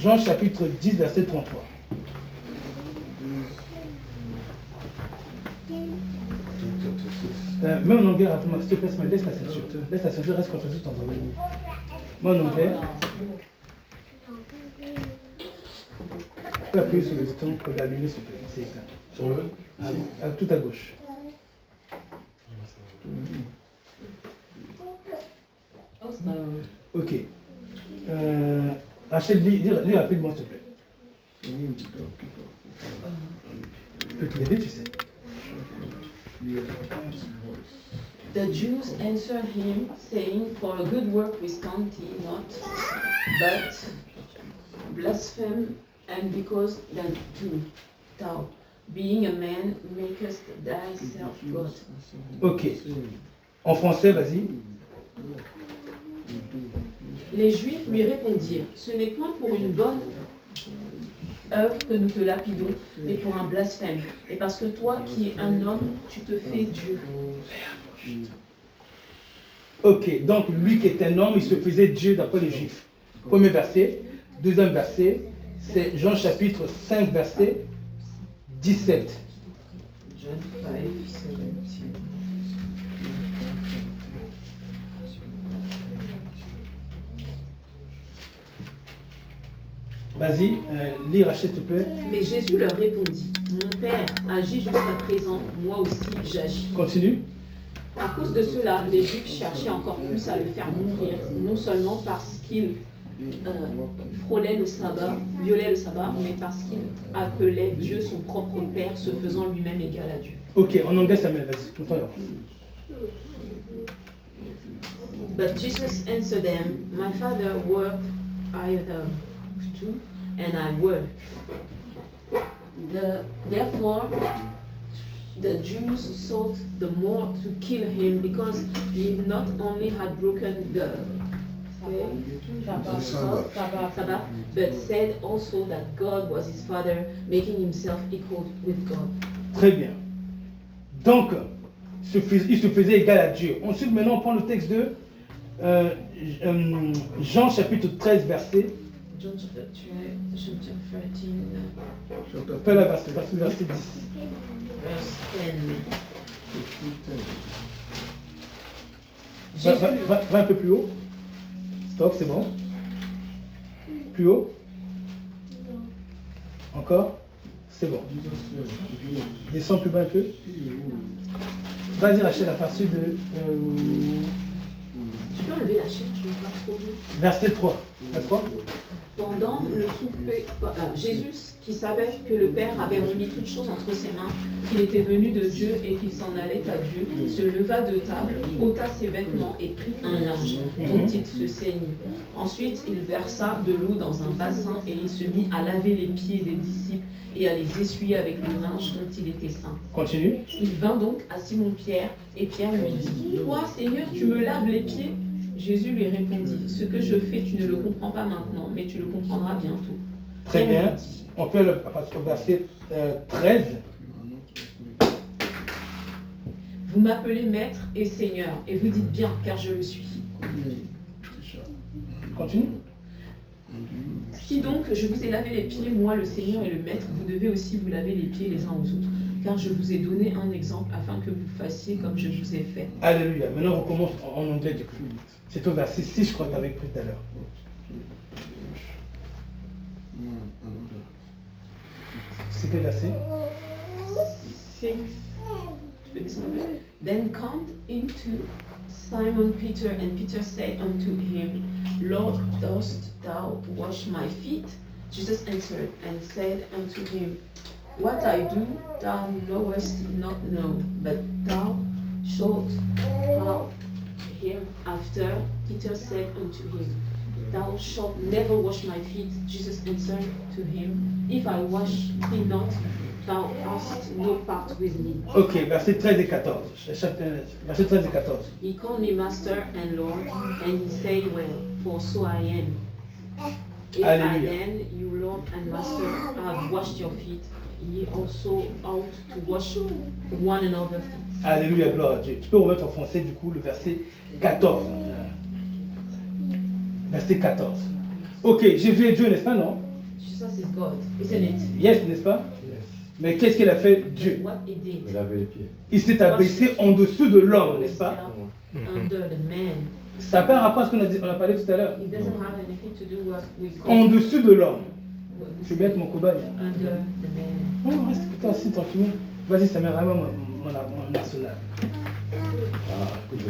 Jean chapitre 10, verset 33. Même en anglais, rapidement, s'il te plaît, mais laisse la ceinture. Laisse la ceinture, reste contre tout en anglais. Moi en anglais. Tu peux appuyer sur le bouton pour l'allumer, s'il te plaît. C'est éteint. Sur le tout à gauche. Ok. Rachel, lis rapidement, s'il te plaît. Tu peux te lever, tu sais. The Jews answered him, saying, For a good work we stand thee not, but blaspheme, and because that thou, being a man, makest thyself God. Ok. En français, vas-y. Les Juifs lui répondirent, Ce n'est point pour une bonne œuvre que nous te lapidons, mais pour un blasphème, et parce que toi, qui es un homme, tu te fais Dieu. Ok, donc lui qui est un homme, il se faisait Dieu d'après les Juifs. Premier verset. Deuxième verset, c'est Jean chapitre 5, verset 17. John 5, 17. Vas-y, lis Rachel, s'il te plaît. Mais Jésus leur répondit, Mon Père agit jusqu'à présent, moi aussi j'agis. Continue. À cause de cela, les Juifs cherchaient encore plus à le faire mourir, non seulement parce qu'il frôlait le sabbat, violait le sabbat, mais parce qu'il appelait Dieu son propre Père, se faisant lui-même égal à Dieu. Ok, en anglais, Samuel, vas-y, tout à l'heure. But Jesus answered them, My Father worked I too, and I work. Therefore, the Jews sought the more to kill him because he not only had broken the Sabbath, but said also that God was his Father, making himself equal with God. Très bien. Donc, il se faisait égal à Dieu. Ensuite, maintenant, on prend le texte de Jean chapitre 13, verset. John chapter 13. Pas la verset 10. Verse 10. Va un peu plus haut. Stop, c'est bon. Plus haut. Encore. C'est bon. Descends plus bas un peu. Vas-y, Rachel, à partir de... Tu peux enlever la chaîne, tu ne pas trop vite. Verset 3. Verset 3. Pendant le souper, Jésus, qui savait que le Père avait remis toutes choses entre ses mains, qu'il était venu de Dieu et qu'il s'en allait à Dieu, se leva de table, ôta ses vêtements et prit un linge dont il se ceignit. Ensuite, il versa de l'eau dans un bassin et il se mit à laver les pieds des disciples et à les essuyer avec le linge dont il était saint. Continue. Il vint donc à Simon-Pierre et Pierre lui dit, Toi, Seigneur, tu me laves les pieds? Jésus lui répondit, Ce que je fais, tu ne le comprends pas maintenant, mais tu le comprendras bientôt. Très bien. On fait le verset 13. Vous m'appelez maître et seigneur, et vous dites bien, car je le suis. Continue. Si donc je vous ai lavé les pieds, moi le Seigneur et le maître, vous devez aussi vous laver les pieds les uns aux autres. Car je vous ai donné un exemple afin que vous fassiez comme je vous ai fait. Alléluia. Maintenant, on recommence en anglais du coup. C'est au verset 6, je crois, que tu avais pris tout à l'heure. C'est quel verset? 6. Then come into Simon Peter, and Peter said unto him, Lord, dost thou wash my feet? Jesus answered and said unto him, What I do thou knowest not know, but thou shalt how. Hereafter Peter said unto him, Thou shalt never wash my feet. Jesus answered to him, If I wash thee not, thou hast no part with me. Ok, verset 13 et 14. Verset 13 et 14. He called me Master and Lord, and he said, Well, for so I am. If I then, you Lord and Master, have washed your feet, ye also ought to wash one another's feet. Alléluia, gloire à Dieu. Tu peux remettre en français du coup le verset 14. Verset 14. Ok, Jésus est Dieu, n'est-ce pas, non? Jesus is God, isn't it? Yes, n'est-ce pas? Mais qu'est-ce qu'il a fait, Dieu? What he did. Il avait les pieds. Il s'est abaissé en dessous de l'homme, n'est-ce pas? Under the man. Ça n'a pas un rapport à ce qu'on a parlé tout à l'heure. It doesn't have anything to do with En dessous de l'homme. Je vais être mon cobaye. under the man. Non, reste putain assis tranquillement. Vas-y, ça met vraiment mon arsenal. Ah, écoute.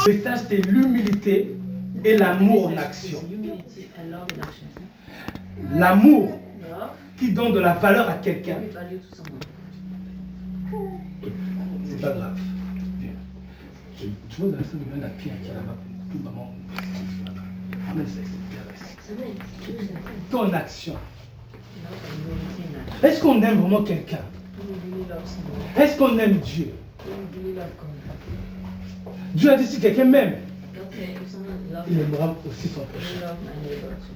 Le message, c'est l'humilité et l'amour en action. Humility and love in action. L'amour Love, qui donne de la valeur à quelqu'un, give value to someone. c'est pas grave. Tu vois, dans la salle de bain, la pierre qui est là-bas, tout maman. Ramène ça ici. Ton action. Love and unity in action. Est-ce qu'on aime vraiment quelqu'un? Do you really love someone? Est-ce qu'on aime Dieu? Do you really love God? Dieu a dit si quelqu'un m'aime, Okay, if someone loves il you, aimera aussi son you prochain. love my neighbor too.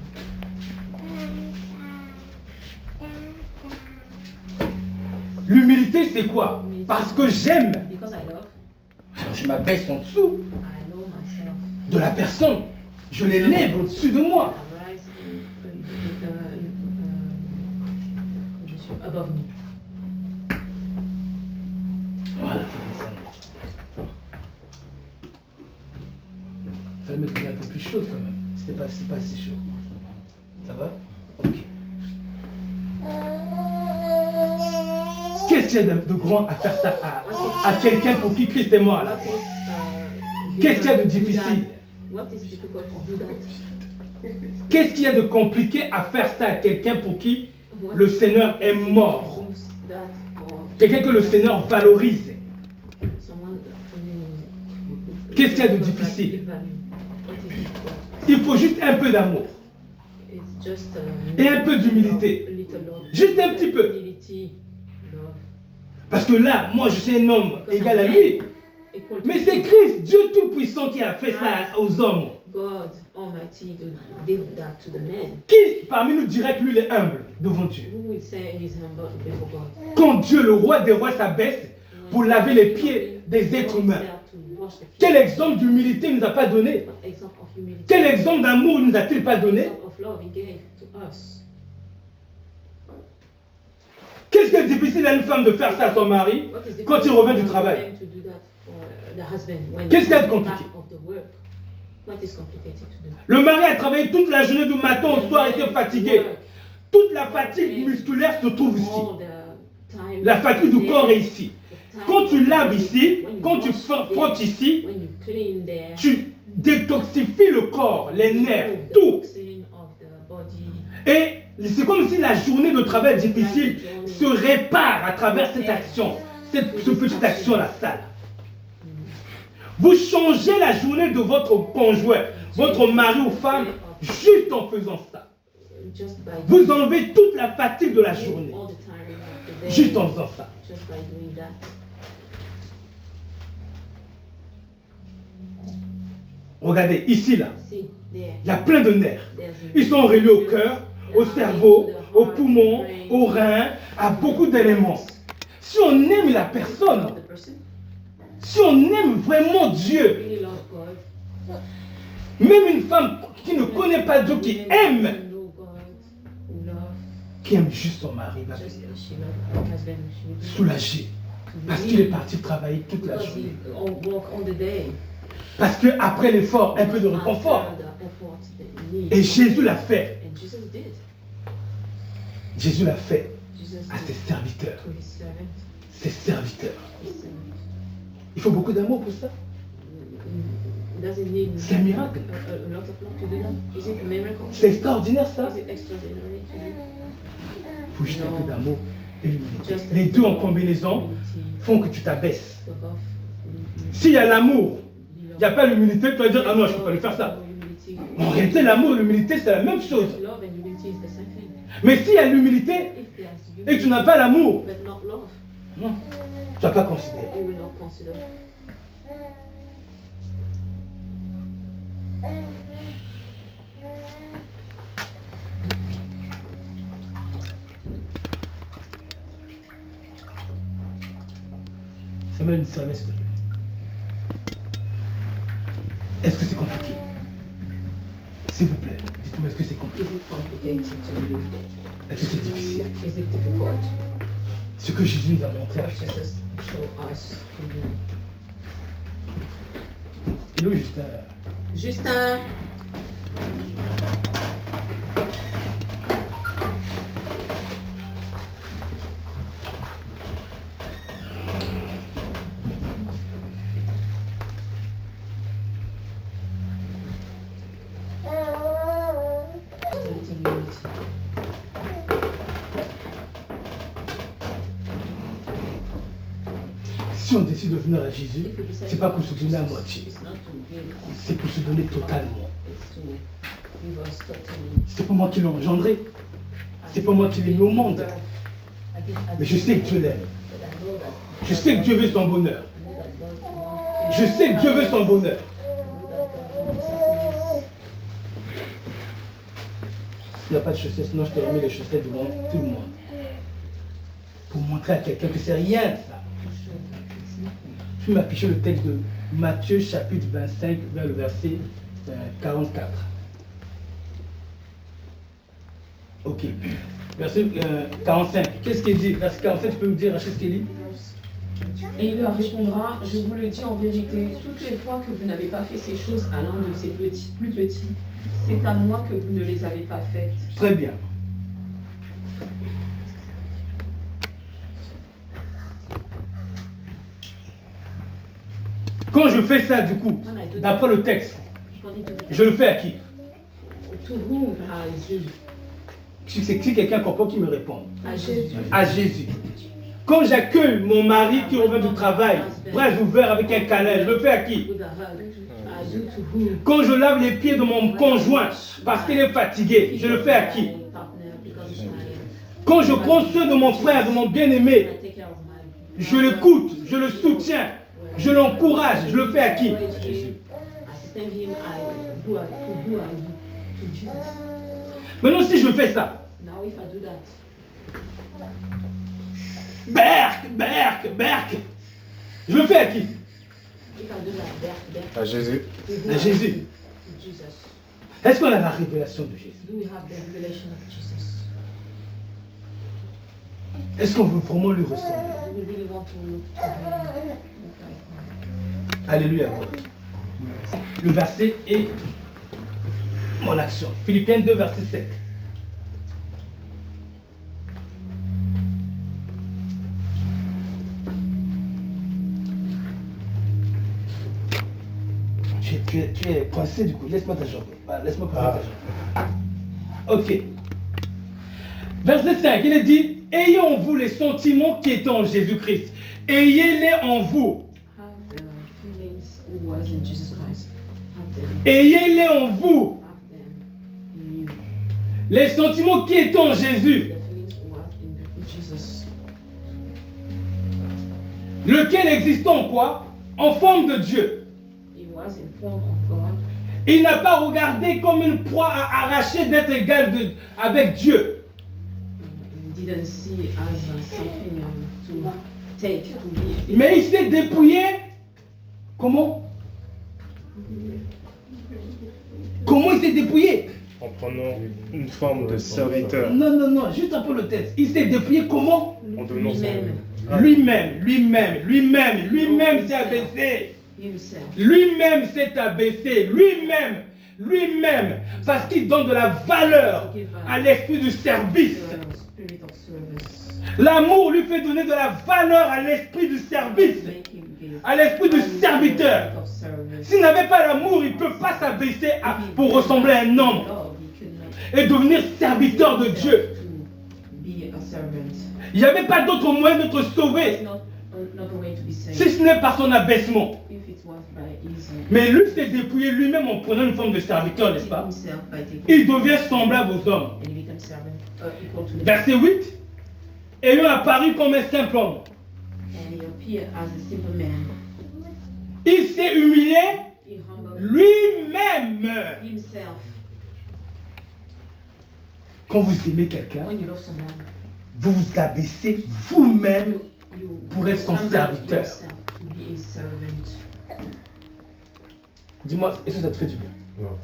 L'humilité, c'est quoi? Parce que j'aime. Because I love, Alors, je m'abaisse en dessous I know myself. de la personne. Je l'élève au-dessus de moi. I rise above me. Voilà. Ça va mettre un peu plus chaud quand même. C'est pas si chaud. Ça va? Ok. Qu'est-ce qu'il y a de grand à faire ça à quelqu'un pour qui Christ est mort là? Qu'est-ce qu'il y a de difficile? What is difficult to do that? Qu'est-ce qu'il y a de compliqué à faire ça à quelqu'un pour qui le Seigneur est mort? Quelqu'un que le Seigneur valorise. Qu'est-ce qu'il y a de difficile? Il faut juste un peu d'amour. Et un peu d'humilité. Juste un petit peu. Parce que là, moi je suis un homme égal à lui. Mais c'est Christ, Dieu Tout-Puissant qui a fait ça aux hommes. God Almighty did that to the man. Qui parmi nous dirait que lui il est humble devant Dieu? Who will say he's humble before God? Quand Dieu, le roi des rois, s'abaisse pour laver les pieds des êtres humains. Quel exemple d'humilité il nous a pas donné? Quel exemple d'amour il nous a-t-il pas donné? Qu'est-ce qui est difficile à une femme de faire ça à son mari quand il revient du travail? Qu'est-ce qui est compliqué? Le mari a travaillé toute la journée du matin au soir, il était fatigué. Toute la fatigue musculaire se trouve ici. La fatigue du corps est ici. Quand tu laves ici, quand tu frottes ici, tu détoxifies le corps, les nerfs, tout. Et c'est comme si la journée de travail difficile se répare à travers cette action, cette petite action à la salle. Vous changez la journée de votre conjoint, votre mari ou femme, juste en faisant ça. Vous enlevez toute la fatigue de la journée, juste en faisant ça. Regardez, ici, là, il y a plein de nerfs. Ils sont reliés au cœur, au cerveau, au poumon, au rein, à beaucoup d'éléments. Si on aime la personne, si on aime vraiment Dieu, même une femme qui ne connaît pas Dieu, qui aime juste son mari, va venir soulagé, parce qu'il est parti travailler toute la journée. Parce qu'après l'effort, un peu de réconfort. Et Jésus l'a fait. Jésus l'a fait à ses serviteurs. Ses serviteurs. Il faut beaucoup d'amour pour ça. C'est un miracle. C'est extraordinaire ça. Il faut juste un peu d'amour et l'humilité. Les deux en combinaison font que tu t'abaisses. S'il y a l'amour, il n'y a pas l'humilité, tu vas dire ah non, je ne peux pas lui faire ça. En réalité, l'amour et l'humilité, c'est la même chose. Mais s'il y a l'humilité et que tu n'as pas l'amour, non, tu ne vas pas considérer. Fais-moi une serviette, s'il te plaît. Est-ce que c'est compliqué? S'il vous plaît, dites-moi, est-ce que c'est compliqué? Is it complicated to live? Est-ce que c'est difficile? Is it difficult? Ce que Jésus nous a montré à What faire. Jesus show us to do? Hello, Justin. Justin, Si on décide de venir à Jésus, c'est pas pour se donner à moitié, it's not to give us, c'est pour se donner totalement. it's to give us totally. C'est pas moi qui l'ai engendré, c'est pas moi qui l'ai mis au monde. Mais je sais que Dieu l'aime. Je sais que Dieu veut son bonheur. Je sais que Dieu veut son bonheur. Il n'y a pas de chaussettes, sinon je te remets les chaussettes devant tout le monde. Pour montrer à quelqu'un que c'est rien ça. Je vais m'afficher le texte de Matthieu chapitre 25 vers le verset 44. Ok. Verset 45. Qu'est-ce qu'il dit? Verset 45, tu peux me dire, Rachel, ce qu'il dit? Et il leur répondra, je vous le dis en vérité, toutes les fois que vous n'avez pas fait ces choses à l'un de ces petits, plus petits, c'est à moi que vous ne les avez pas faites. Très bien. Quand je fais ça, du coup, d'après le texte, je le fais à qui? To whom? À Jésus. Si c'est qui quelqu'un comprend qui me répond? À Jésus. À Jésus. Quand j'accueille mon mari qui revient du travail, bras ouverts avec un câlin, je le fais à qui? With a hug. À you to whom? Quand je lave les pieds de mon conjoint parce qu'il est fatigué, je le fais à qui? Quand je prends ceux de mon frère, de mon bien-aimé, je l'écoute, je le soutiens, je l'encourage, je le fais à qui? Maintenant, si je fais ça, Berk, je le fais à qui? À Jésus. À Jésus. Est-ce qu'on a la révélation de Jésus? Est-ce qu'on veut vraiment lui ressembler? Alléluia. Le verset est mon action. Philippiens 2, verset 7. Tu es coincé du coup. Laisse-moi ta jambe. Laisse-moi prendre ta jambe. Ok. Verset 5, il est dit, ayez en vous les sentiments qui étaient en Jésus-Christ. Ayez-les en vous. Ayez-les en vous. Les sentiments qui étaient en Jésus. Lequel existe en quoi? En forme de Dieu. Il n'a pas regardé comme une proie à arracher d'être égal avec Dieu. Mais il s'est dépouillé. Comment? Comment il s'est dépouillé? En prenant une forme de serviteur. Non, juste un peu le texte. Il s'est dépouillé comment? En donnant son Lui-même s'est abaissé. Lui-même s'est abaissé. Lui-même. Parce qu'il donne de la valeur à l'esprit du service. L'amour lui fait donner de la valeur à l'esprit du service. À l'esprit du serviteur. S'il n'avait pas l'amour, il ne peut pas s'abaisser pour ressembler à un homme et devenir serviteur de Dieu. Il n'y avait pas d'autre moyen d'être sauvé si ce n'est par son abaissement. Mais lui s'est dépouillé lui-même en prenant une forme de serviteur, n'est-ce pas? Il devient semblable aux hommes. Verset 8. Ayant apparu comme un simple homme. Il s'est humilié lui-même. Quand vous aimez quelqu'un, vous vous abaissez vous-même pour être son serviteur. his servant. Dis-moi, est-ce que ça te fait du bien? Non.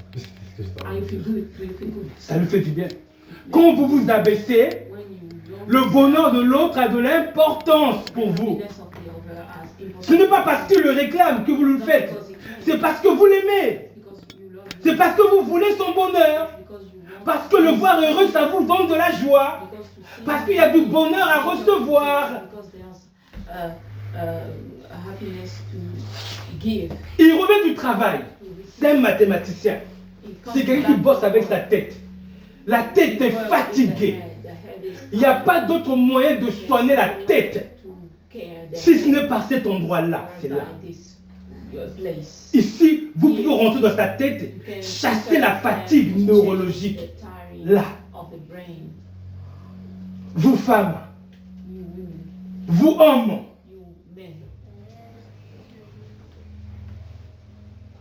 And you feel good, you feel good. Ça lui fait du bien. Quand vous vous abaissez, When you don't le bonheur de l'autre a de l'importance pour vous. happiness of the other as important. Ce n'est pas parce qu'il le réclame que vous le faites. C'est parce que vous l'aimez. Because you love him. C'est parce que vous voulez son bonheur. Because you want Parce que le voir heureux, ça vous donne de la joie. because to see Parce qu'il y a du bonheur à recevoir. because there's a happiness to give. Il revient du travail. C'est un mathématicien. It comes C'est quelqu'un qui back bosse from avec sa tête. La tête est fatiguée. Il n'y a pas d'autre moyen de soigner la tête si ce n'est par cet endroit-là. C'est là. Ici, vous pouvez rentrer dans sa tête, chasser la fatigue neurologique. Là. Vous femmes, vous hommes,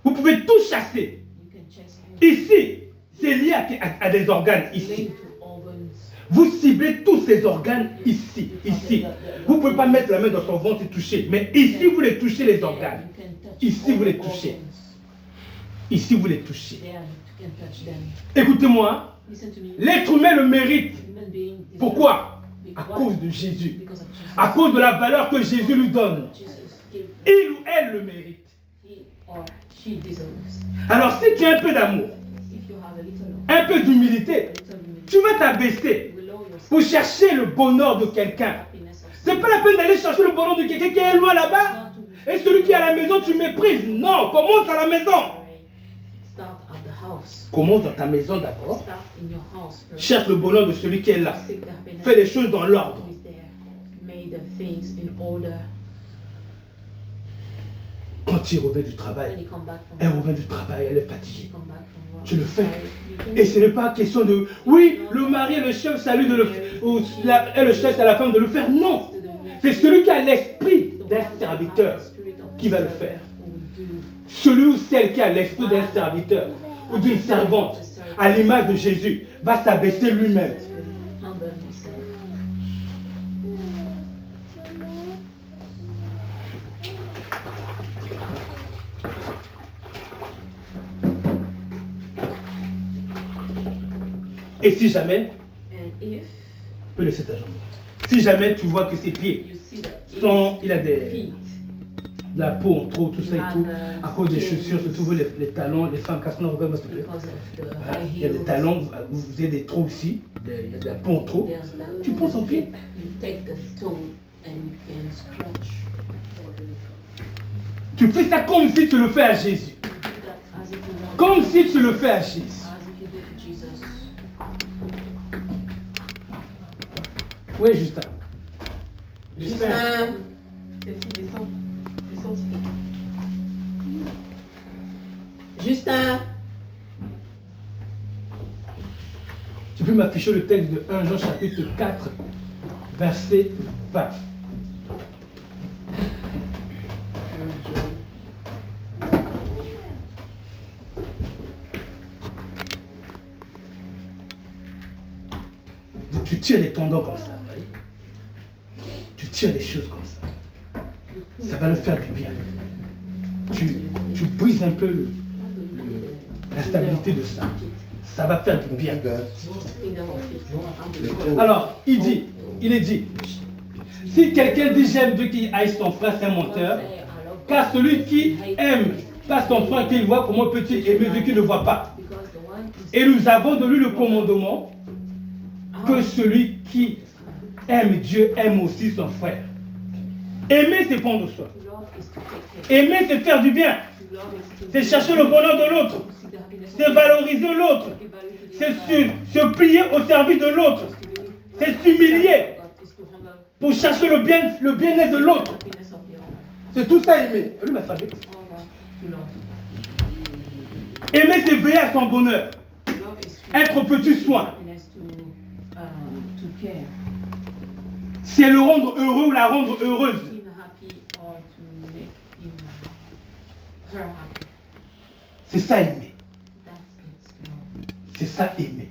vous pouvez tout chasser. Ici, c'est lié à des organes ici. Vous ciblez tous ces organes ici, ici. Vous ne pouvez pas mettre la main dans son ventre et toucher. Mais ici, vous les touchez les organes. Ici, vous les touchez. Ici, vous les touchez. Écoutez-moi, l'être humain le mérite. Pourquoi? À cause de Jésus. À cause de la valeur que Jésus lui donne. Il ou elle le mérite. Alors, si tu as un peu d'amour, un peu d'humilité, tu vas t'abaisser pour chercher le bonheur de quelqu'un. Ce n'est pas la peine d'aller chercher le bonheur de quelqu'un qui est loin là-bas. Et celui qui est à la maison, tu méprises. Non, commence à la maison. Commence dans ta maison d'abord. Cherche le bonheur de celui qui est là. Fais les choses dans l'ordre. Quand il revient du travail, elle revient du travail, elle est fatiguée. Tu le fais. Et ce n'est pas question de, oui, le mari est le chef, salut de le ou est le chef, c'est la femme de le faire. Non. C'est celui qui a l'esprit d'un serviteur qui va le faire. Celui ou celle qui a l'esprit d'un serviteur ou d'une servante, à l'image de Jésus, va s'abaisser lui-même. Et si jamais, tu peux laisser ta jambe. Si jamais tu vois que ses pieds sont, il a de la peau en trop, tout ça et tout, à cause des chaussures, surtout les talons, les femmes cassent, non, regarde-moi s'il te plaît. Il y a des talons, vous avez des trous ici, il y a de la peau en trop. Tu prends son pied. Tu fais ça comme si tu le fais à Jésus. Comme si tu le fais à Jésus. Oui, Justin. Justin. Justin. Tu peux m'afficher le texte de 1 Jean chapitre 4, verset 20. Tu tires les tendons comme ça. Tu tires les choses comme ça. Ça va le faire du bien. Tu brises un peu la stabilité de ça. Ça va faire du bien. Alors, il est dit, si quelqu'un dit j'aime Dieu qui haït son frère, c'est un menteur. Car celui qui aime pas son frère qu'il voit, comment peut-il aimer Dieu qui ne voit pas? Et nous avons de lui le commandement que celui qui aime Dieu aime aussi son frère. Aimer, c'est prendre soin. Aimer, c'est faire du bien. C'est chercher le bonheur de l'autre. C'est valoriser l'autre. C'est se plier au service de l'autre. C'est s'humilier pour chercher le bien-être de l'autre. C'est tout ça aimer. Lui m'a savé. Aimer, c'est veiller à son bonheur. Être au petit soin. C'est le rendre heureux ou la rendre heureuse. C'est ça aimer. C'est ça aimer.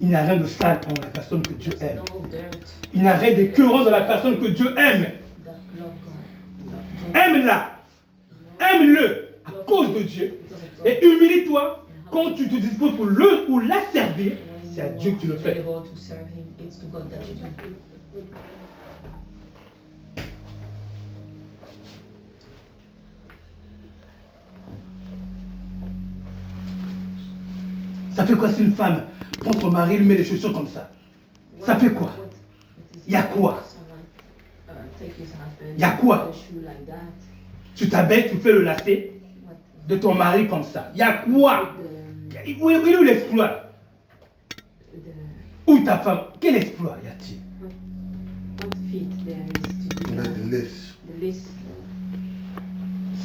Il n'y a rien de sale en la personne que Dieu There's aime. no dirt Il n'y a rien d'écœurant dans la personne que Dieu aime. that love God. Aime-la. Aime-le à cause de Dieu. Et humilie-toi quand tu te disposes pour le ou la servir. C'est à Dieu que tu le fais. Able to serve him, it's to God that you do. Ça fait quoi si une femme prend son mari, lui met les chaussures comme ça? Ça fait quoi? Il y a quoi? Il y a quoi? Tu t'abaisses, tu fais le lacet de ton mari comme ça. Il y a quoi? Où est l'exploit? Où ta femme? Quel exploit y a-t-il? Il a des laisses.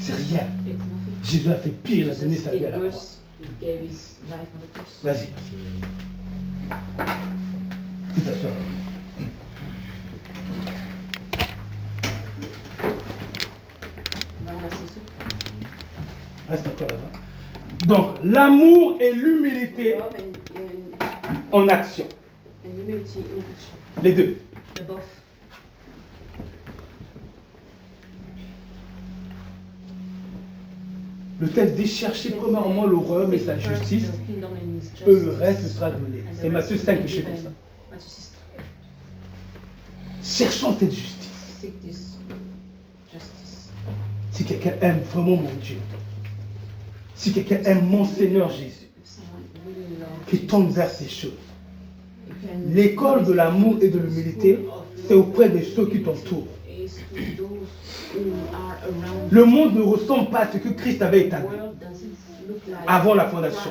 C'est rien. Jésus a fait pire, il a donné sa vie à la croix. Vas-y. Tout à fait. Reste encore là-bas. Donc, l'amour et l'humilité en action. Les deux. Le texte dit cherchez premièrement le royaume et sa justice, et le reste sera donné. C'est Matthieu 5 qui fait comme ça. Cherchons cette justice. Si quelqu'un aime vraiment mon Dieu, si quelqu'un aime mon Seigneur Jésus, qu'il tourne vers ces choses. L'école de l'amour et de l'humilité, c'est auprès de ceux qui t'entourent. Le monde ne ressemble pas à ce que Christ avait établi avant la fondation.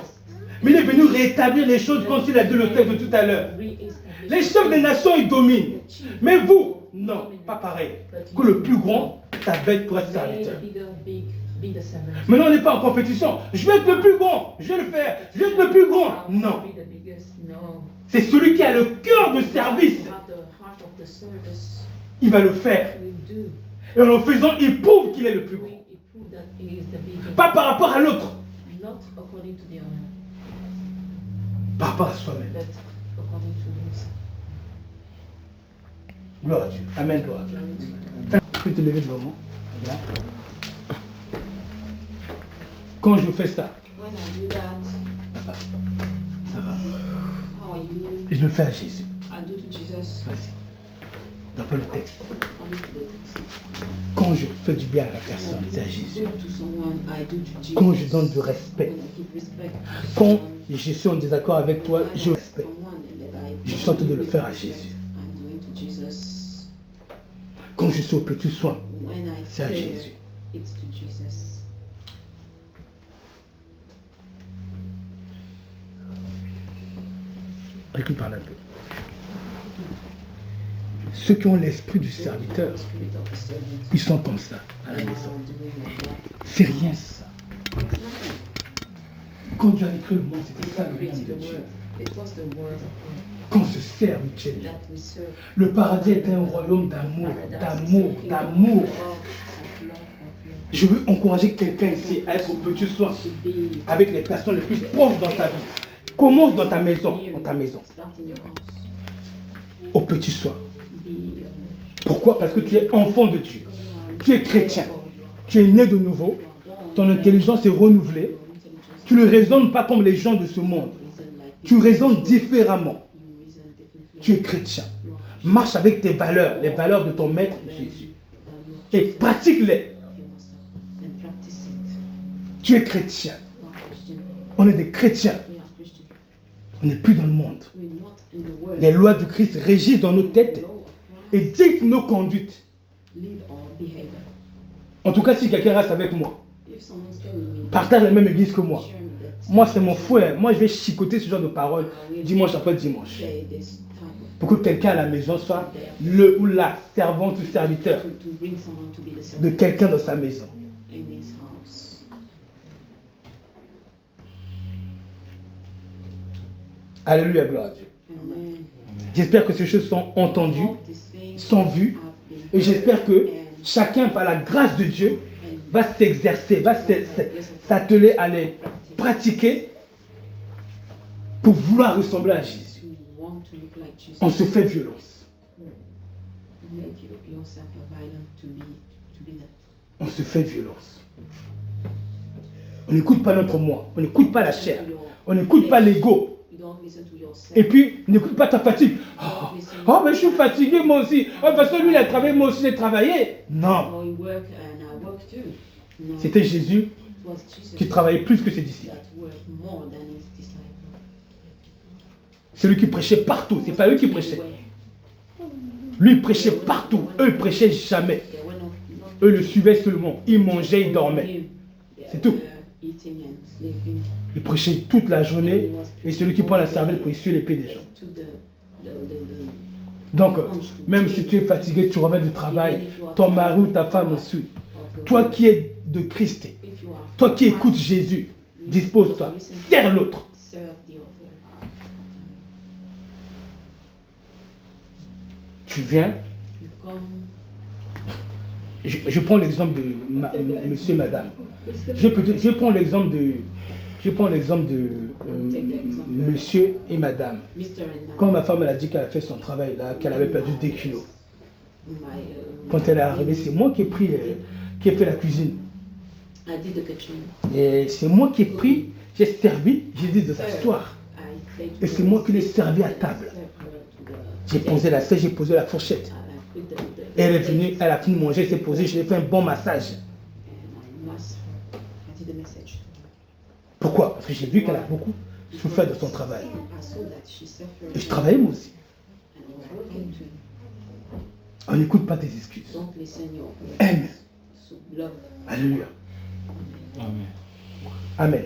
Mais il est venu rétablir les choses comme il a dit le texte de tout à l'heure. Les chefs des nations, ils dominent. Mais vous, non, pas pareil. Que le plus grand, ta bête pour être serviteur. Maintenant, on n'est pas en compétition. Je vais être le plus grand. Je vais le faire. Je vais être le plus grand. Non. C'est celui qui a le cœur de service. Il va le faire. Et en le faisant, il prouve qu'il est le plus grand. Pas par rapport à l'autre. Par rapport à soi-même. Gloire à Dieu. Amen, gloire à Dieu. Tu peux te lever devant moi. Quand je fais ça, ça va. Et je le fais à Jésus. Vas-y. D'après le texte. Quand je fais du bien à la personne, c'est à Jésus. Quand je donne du respect, quand je suis en désaccord avec toi, je respecte. Je suis en train de le faire à Jésus. Quand je suis au petit soin, c'est à Jésus. Écoute, parle un peu. Ceux qui ont l'esprit du serviteur, ils sont comme ça à la maison. C'est rien ça. Quand Dieu a écrit le monde, c'était ça le royaume de Dieu. Qu'on se sert mutuellement. Le paradis est un royaume d'amour, d'amour, d'amour. Je veux encourager quelqu'un ici à être au petit soin avec les personnes les plus proches dans ta vie. Commence dans ta maison, au petit soin. Pourquoi? Parce que tu es enfant de Dieu. Tu es chrétien. Tu es né de nouveau. Ton intelligence est renouvelée. Tu ne raisonnes pas comme les gens de ce monde. Tu raisonnes différemment. Tu es chrétien. Marche avec tes valeurs, les valeurs de ton maître Jésus. Et pratique-les. Tu es chrétien. On est des chrétiens. On n'est plus dans le monde. Les lois du Christ régissent dans nos têtes et dictent nos conduites. En tout cas, si quelqu'un reste avec moi, partage la même église que moi. Moi, c'est mon frère. Moi, je vais chicoter ce genre de paroles dimanche après dimanche. Pour que quelqu'un à la maison soit le ou la servante ou serviteur de quelqu'un dans sa maison. Alléluia, gloire à Dieu. J'espère que ces choses sont entendues, sont vues, et j'espère que chacun, par la grâce de Dieu, va s'exercer, va s'atteler à les pratiquer pour vouloir ressembler à Jésus. look like Jesus. On se fait violence. Make yourself violent to be that. On se fait violence. On n'écoute pas notre moi. On n'écoute pas la chair. On n'écoute pas l'ego. You don't listen to yourself. Et puis, n'écoute pas ta fatigue. Oh, mais je suis fatigué moi aussi. Oh, parce que lui, il a travaillé, moi aussi, j'ai travaillé. Non. Oh, you work and I work too. No. C'était Jésus It was Jesus qui travaillait plus que ses disciples. that worked more than his disciples. C'est lui qui prêchait partout. C'est pas eux qui prêchaient. Lui, il prêchait partout. Eux, ils prêchaient jamais. They were not Eux le suivaient seulement. Ils mangeaient, ils dormaient. C'est tout. Eating and sleeping Il prêchait toute la journée. Et c'est lui qui prend la cervelle pour essuyer les pieds des gens. to the Donc, même si tu es fatigué, tu reviens du travail, ton mari ou ta femme aussi. Toi qui es de Christ, if you are toi qui écoutes Jésus, dispose-toi, sers l'autre. serve the other. Tu viens, You come. je prends l'exemple de monsieur et madame. Je prends l'exemple de monsieur et madame. Mr. and Madam. Quand ma femme elle a dit qu'elle a fait son travail là, qu'elle avait perdu 2 kilos. My, Quand elle est arrivée, c'est moi qui ai fait la cuisine. I did the kitchen. Et c'est moi qui ai pris, j'ai servi, j'ai dit de s'asseoir. I said Et c'est moi qui l'ai servi à table. J'ai posé la selle, j'ai posé la fourchette. Et elle est venue, elle a fini de manger, elle s'est posée, je lui ai fait un bon massage. I did the message. Pourquoi? Parce que j'ai vu qu'elle a beaucoup souffert de son travail. I saw that she suffered. Et je travaillais moi aussi. And I was working too. On n'écoute pas tes excuses. Don't listen your Aime. so love. Alléluia. Amen.